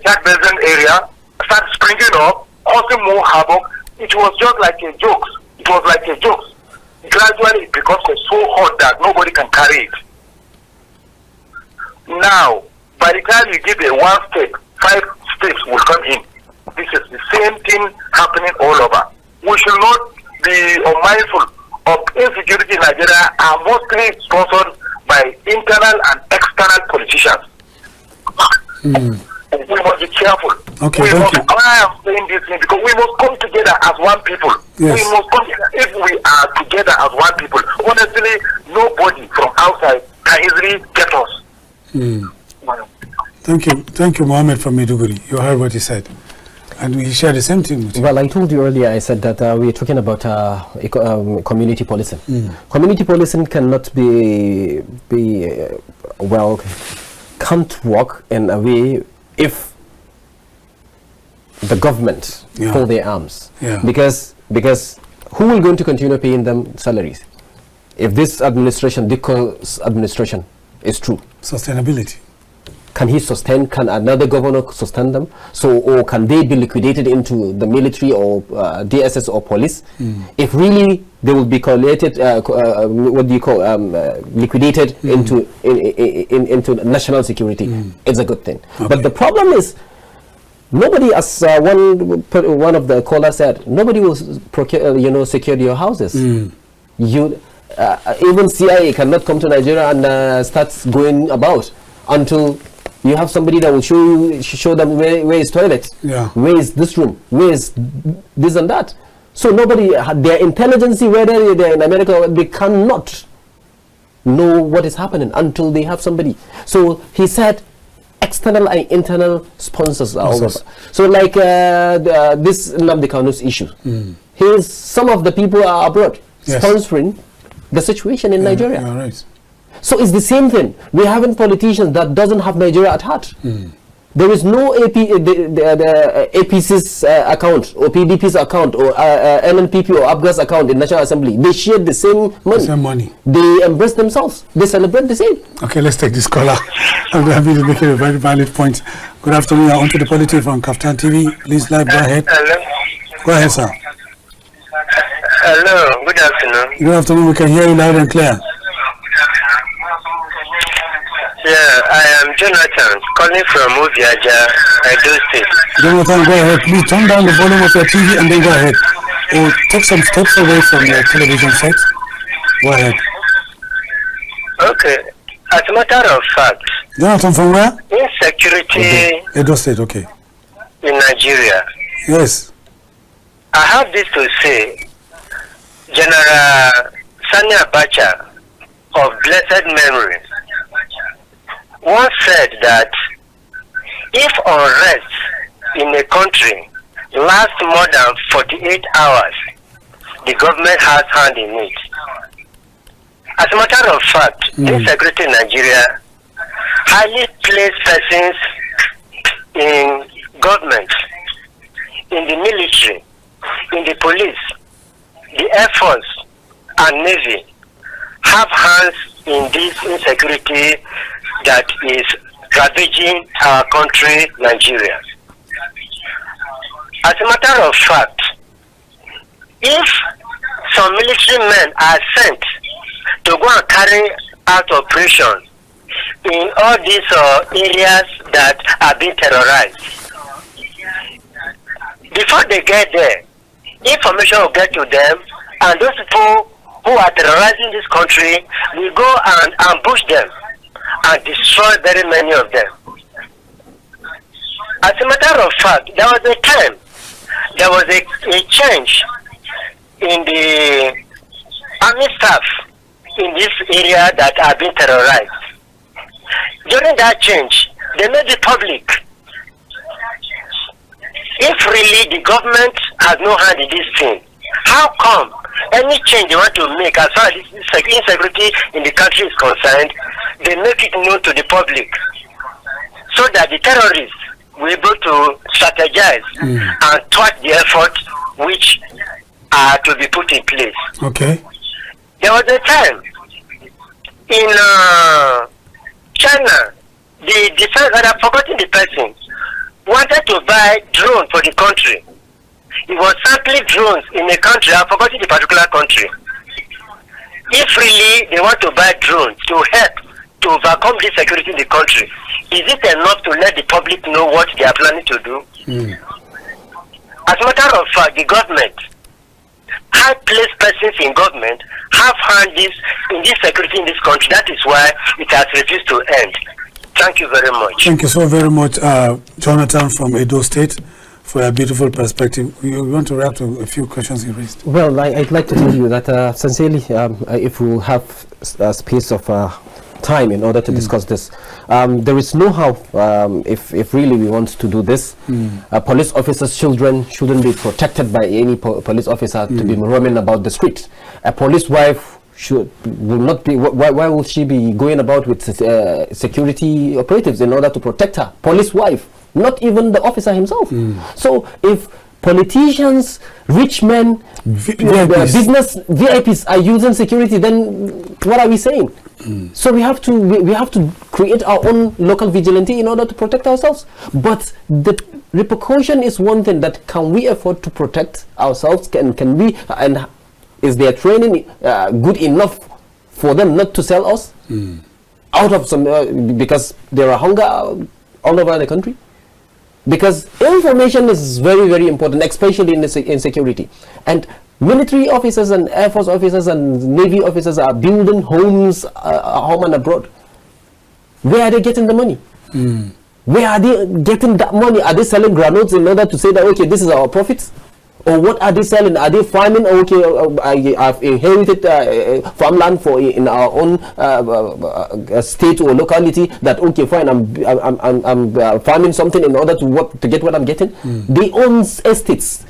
Chad Basin area start springing up, causing more havoc. It was just like a joke. It was like a joke. Gradually, it becomes so hot that nobody can carry it. Now, by the time you give a one step, 5 steps will come in. this is the same thing happening all over. We should not be unmindful of insecurity in Nigeria are mostly sponsored by internal and external politicians. We must be careful. Okay, why I'm saying this thing, because we must come together as one people. Yes. We must come together. If we are together as one people, honestly, nobody from outside can easily get us. Thank you, Mohammed from Maiduguri. You heard what he said, and we share the same thing with you. Well, I told you earlier, I said that we are talking about community policing. Community policing cannot can't work in a way if the government hold their arms. Because who will going to continue paying them salaries if this administration, DTAH administration, is true? Sustainability. Can he sustain? Can another governor sustain them? So, or can they be liquidated into the military or DSS or police? If really they will be collated, liquidated into national security, it's a good thing. Okay. But the problem is, nobody, as one of the callers said, nobody will procure, secure your houses. Even CIA cannot come to Nigeria and start going about until you have somebody that will show them where is toilet, where is this room, where is this and that. So nobody, their intelligence, whether they're in America, they cannot know what is happening until they have somebody. So he said external and internal sponsors are all over. So like this Nnamdi Kanu's issue, here's some of the people are abroad sponsoring the situation in Nigeria. Right. So it's the same thing. We haven't politicians that doesn't have Nigeria at heart. There is no APC's account or PDP's account or NNPP or ABGA's account in National Assembly. They share the same money. They embrace themselves. They celebrate the same. Okay, let's take this caller. Abdulhameed is making a very valid point. Good afternoon. On to the Polity from KAFTANTV. Please, live, go ahead. Hello. Go ahead, sir. Hello. Good afternoon. Good afternoon. We can hear you loud and clear. Yeah, I am Jonathan, calling from Uviaja, Edo State. Jonathan, go ahead. Please turn down the volume of your TV and then go ahead. Or take some steps away from your television set. Go ahead. Okay. As a matter of fact, Jonathan, from where? Insecurity Edo State, okay. In Nigeria. Yes. I have this to say. General Sani Abacha of blessed memory once said that if unrest in a country lasts more than 48 hours, the government has hand in it. As a matter of fact, insecurity in Nigeria highly placed persons in government, in the military, in the police, the Air Force, and Navy have hands in this insecurity that is ravaging our country, Nigeria. As a matter of fact, if some military men are sent to go and carry out operations in all these areas that are being terrorized, before they get there, information will get to them, and those people who are terrorizing this country will go and ambush them and destroy very many of them. As a matter of fact, there was a time, there was a change in the army staff in this area that are being terrorized. During that change, they made it public. If really the government has no hand in this thing, how come any change they want to make as far as insecurity in the country is concerned, they make it known to the public so that the terrorists will be able to strategize and thwart the effort which are to be put in place. Okay. There was a time in China, the defense, and I've forgotten the person, wanted to buy drone for the country. It was sampling drones in a country, I've forgotten the particular country. If really they want to buy drones to help to overcome the security in the country, is it enough to let the public know what they are planning to do? As a matter of fact, the government, high-placed persons in government, have hand in this security in this country. That is why it has refused to end. Thank you very much. Thank you so very much, Jonathan from Edo State, for a beautiful perspective. We want to wrap to a few questions you raised. Well, I'd like to tell you that sincerely, if we will have a space of time in order to discuss this, there is no how, if really we want to do this, police officers' children shouldn't be protected by any police officer to be roaming about the street. A police wife will not be, why will she be going about with security operatives in order to protect her? Police wife, not even the officer himself. So if politicians, rich men, business VIPs are using security, then what are we saying? So we have to create our own local vigilante in order to protect ourselves. But the repercussion is one thing, that can we afford to protect ourselves? Can we, and is their training good enough for them not to sell us out of some because there are hunger all over the country? Because information is very, very important, especially in security. And military officers and Air Force officers and Navy officers are building homes home and abroad. Where are they getting the money? Where are they getting that money? Are they selling granules in order to say that, okay, this is our profits? Or what are they selling? Are they farming? Okay, I've inherited farmland in our own state or locality. That okay, fine. I'm farming something in order to get what I'm getting. They own estates,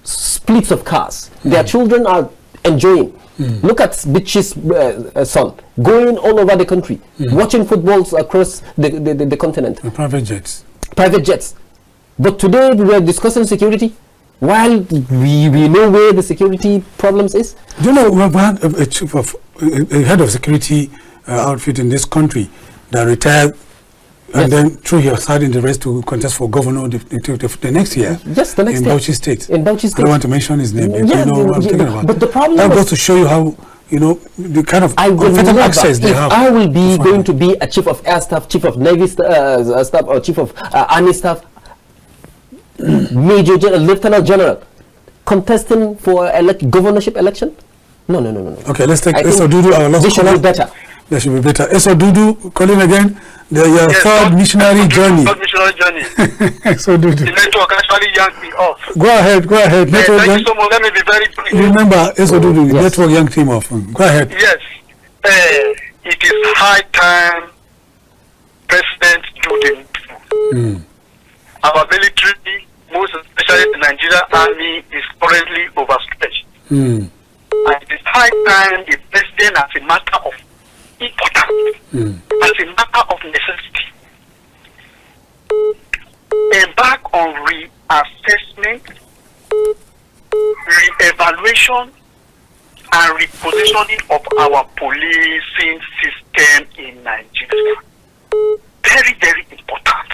splits of cars. Their children are enjoying. Look at Bitch's son going all over the country, watching footballs across the continent. And private jets. Private jets. But today we were discussing security. While we know where the security problems is. Do you know, we had a head of security outfit in this country that retired, and then through he was starting the race to contest for governor the next year. Yes, the next in year. Bauchi State. In Bauchi State. I don't want to mention his name. Yeah, you know what I'm talking about. But the problem that goes to show you how, you know, the kind of unfettered access they have. I will be going to be a chief of air staff, chief of navy staff, or chief of army staff, Major General, Lieutenant General, contesting for governorship election? No. Okay, let's take Esodudu, our last This should be better. That should be better. Esodudu, calling again, your third missionary journey. Esodudu. The network actually yanked me off. Go ahead. Network thank you so much. Let me be very brief. Remember, Esodudu, network yanked him off. Go ahead. Yes. It is high time President do the needful. Our military, most especially the Nigerian army, is currently overstretched. And it is high time the president, as a matter of importance, as a matter of necessity, embark on reassessment, re-evaluation, and repositioning of our policing system in Nigeria. Very, very important.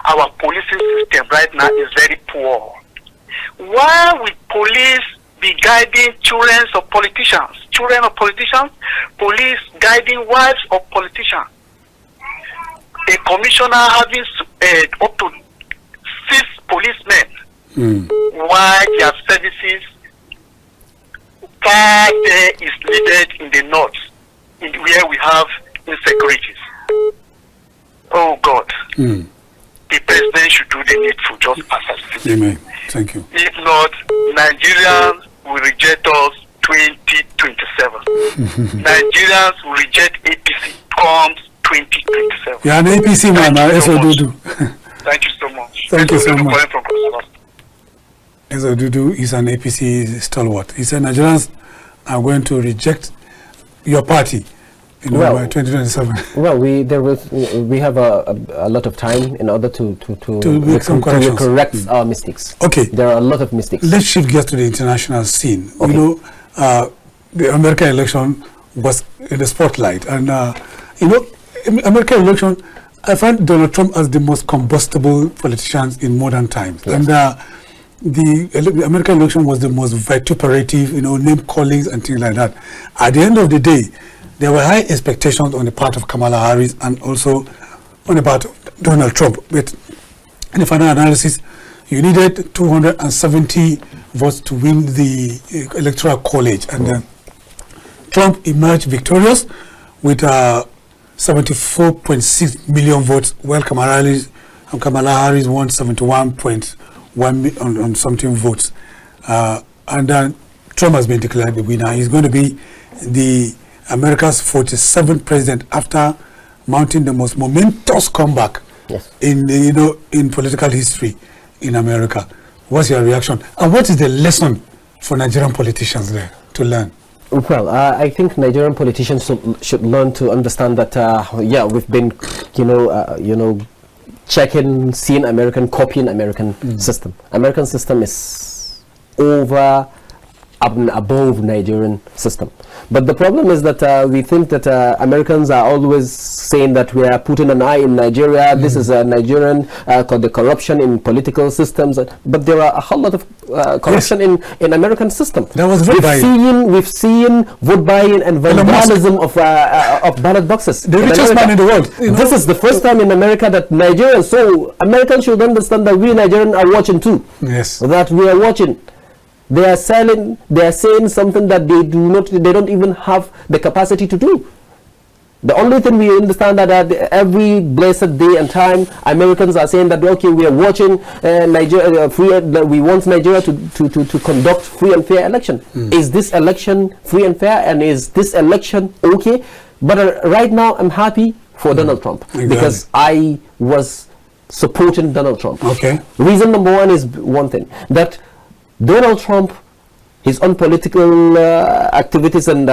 Our policing system right now is very poor. Why will police be guiding children of politicians, police guiding wives of politicians? A commissioner having up to 6 policemen, while their services far there is needed in the north, where we have insecurities. Oh God. The president should do the needful, just as Amen. Thank you. If not, Nigerians will reject us 2027. Nigerians will reject APC comes 2027. You're an APC man, Esodudu. Thank you so much. Thank you so much. Esodudu is an APC stalwart. He said Nigerians are going to reject your party. By 2027. Well, we have a lot of time in order to make some corrections. Correct our mistakes. Okay. There are a lot of mistakes. Let's shift gears to the international scene. Okay. The American election was in the spotlight, and American election, I find Donald Trump as the most combustible politician in modern times. Yes. And the American election was the most vituperative, name callings and things like that. At the end of the day, there were high expectations on the part of Kamala Harris and also on the part of Donald Trump. But in the final analysis, You needed 270 votes to win the Electoral College, and Trump emerged victorious with 74.6 million votes, while Kamala Harris won 71.1 on something votes. And then Trump has been declared the winner. He's going to be the America's 47th president after mounting the most momentous comeback in political history in America. What's your reaction? And what is the lesson for Nigerian politicians there to learn? Well, I think Nigerian politicians should learn to understand that, we've been, seeing copying American system. American system is over and above Nigerian system. But the problem is that we think that Americans are always saying that we are putting an eye in Nigeria. This is a Nigerian, the corruption in political systems. But there are a whole lot of corruption in American system. That was we've seen vote buying and vandalism of ballot boxes. The richest man in the world. This is the first time in America that Nigerians, so Americans should understand that we Nigerians are watching too. Yes. That we are watching. They are saying something that they don't even have the capacity to do. The only thing we understand that every blessed day and time, Americans are saying that, okay, we are watching Nigeria, we want Nigeria to conduct free and fair election. Is this election free and fair, and is this election okay? But right now, I'm happy for Donald Trump because I was supporting Donald Trump. Okay. Reason number one is one thing, that Donald Trump, his own political activities and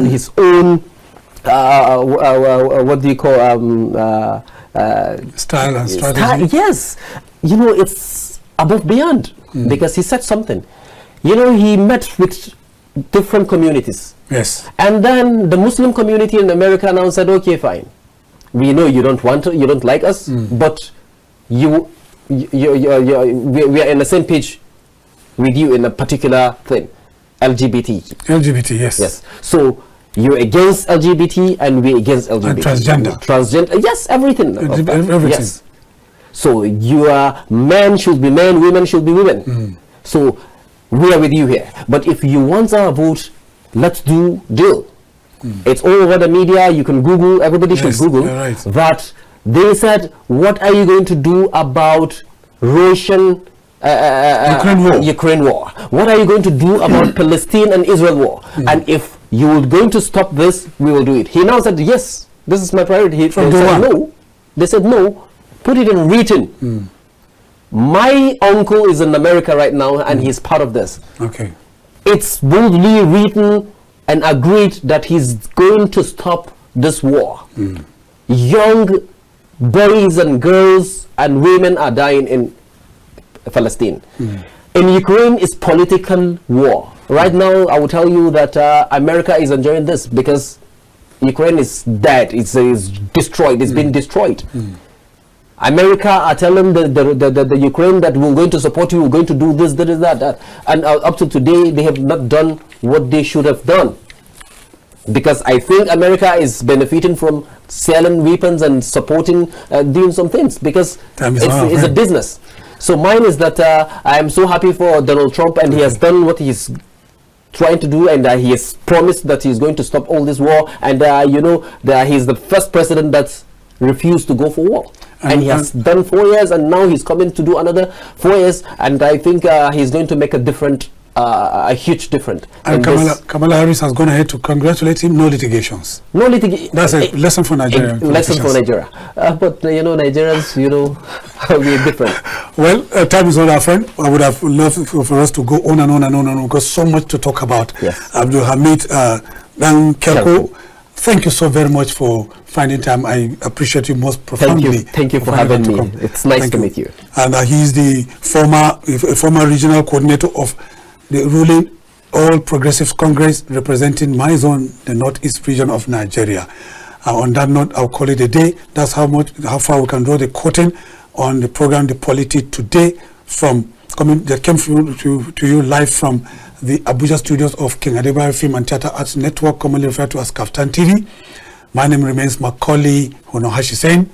his own what do you call style and strategy? Yes, it's above beyond because he said something. He met with different communities. Yes. And then the Muslim community in America now said, okay, fine, we know you don't like us, but we are in the same page with you in a particular thing, LGBT, yes. So you're against LGBT and we're against LGBT. And transgender, yes, everything. Everything. Yes. So men should be men, women should be women. So we are with you here. But if you want our vote, let's do deal. It's all over the media. You can Google. Everybody should Google that. They said, what are you going to do about Russian Ukraine war? What are you going to do about Palestine and Israel war? And if you are going to stop this, we will do it. He now said, yes, this is my priority. They said no, put it in written. My uncle is in America right now and he's part of this. Okay. It's boldly written and agreed that he's going to stop this war. Young boys and girls and women are dying in Palestine. In Ukraine, it's political war. Right now, I will tell you that America is enjoying this because Ukraine is dead. It's destroyed. It's been destroyed. America are telling the Ukraine that we're going to support you, we're going to do this, that. And up to today, they have not done what they should have done. Because I think America is benefiting from selling weapons and supporting, doing some things, because it's a business. So mine is that I am so happy for Donald Trump, and he has done what he's trying to do, and he has promised that he's going to stop all this war, and that he's the first president that's refused to go for war. And he has done 4 years, and now he's coming to do another 4 years, and I think he's going to make a huge difference. And Kamala Harris has gone ahead to congratulate him. No litigations. No litigation. That's a lesson for Nigeria. Lesson for Nigeria. But Nigerians, we're different. Well, time is not our friend. I would have loved for us to go on and on and on and on, because so much to talk about. Yes. Abdulhameed, Dankyarko, thank you so very much for finding time. I appreciate you most profoundly. Thank you for having me. It's nice to meet you. And he's the former regional coordinator of the ruling All Progressives Congress, representing my zone, the northeast region of Nigeria. On that note, I'll call it a day. That's how far we can draw the curtain on the program, the Polity Today, that came to you live from the Abuja studios of King Adebayo Film and Theatre Arts Network, commonly referred to as KAFTANTV. My name remains Macauley Hunohashi saying,